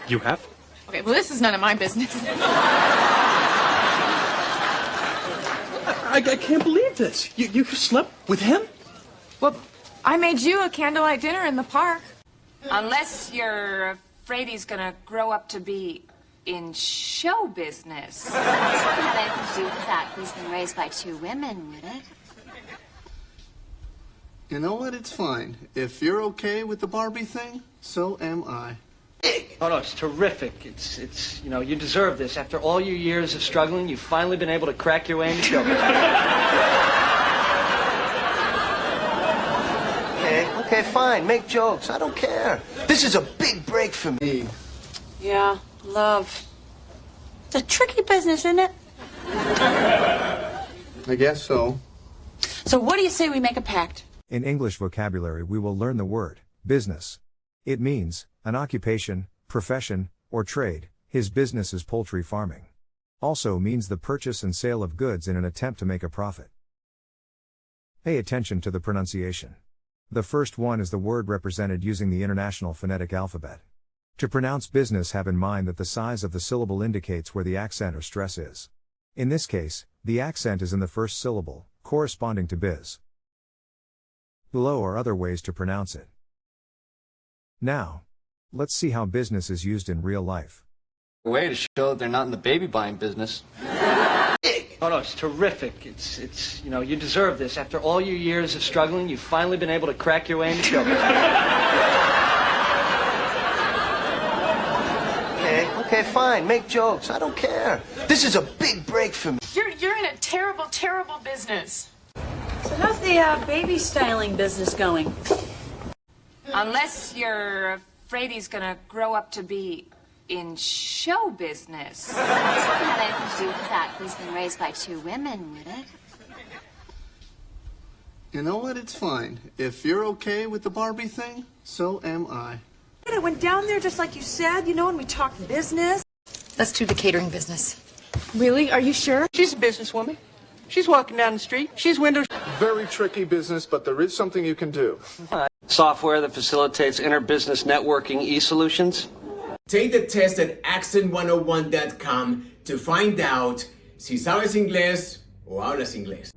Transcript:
You have? Okay, well, this is none of my business. I can't believe this. You slept with him? Well, I made you a candlelight dinner in the park. Unless you're afraid he's gonna grow up to be in show business. It wouldn't have anything to do with the fact he's been raised by two women, would it? You know what? It's fine. If you're okay with the Barbie thing, so am I. Oh, no, it's terrific. It's you know, you deserve this. After all your years of struggling, you've finally been able to crack your way into show business. Okay, fine. Make jokes. I don't care. This is a big break for me. Yeah, love. It's a tricky business, isn't it? I guess so. So what do you say we make a pact? In English vocabulary, we will learn the word business. It means an occupation, profession, or trade. His business is poultry farming. Also means the purchase and sale of goods in an attempt to make a profit. Pay attention to the pronunciation. The first one is the word represented using the International Phonetic Alphabet. To pronounce business, have in mind that the size of the syllable indicates where the accent or stress is. In this case, the accent is in the first syllable, corresponding to biz. Below are other ways to pronounce it. Now, let's see how business is used in real life. A way to show that they're not in the baby buying business. Oh, no, it's terrific. It's you know, you deserve this. After all your years of struggling, you've finally been able to crack your way into show business. Okay, fine. Make jokes. I don't care. This is a big break for me. You're in a terrible, terrible business. So how's the baby styling business going? Unless you're afraid he's gonna grow up to be in show business. It wouldn't have anything to do with the fact he's been raised by two women, would it? You know what? It's fine. If you're okay with the Barbie thing, so am I. I went down there just like you said, you know, and we talked business. Let's do the catering business. Really? Are you sure? She's a businesswoman. She's walking down the street. She's windows. Very tricky business, but there is something you can do. Software that facilitates inter-business networking e-solutions. Take the test at accent101.com to find out si sabes inglés o hablas inglés.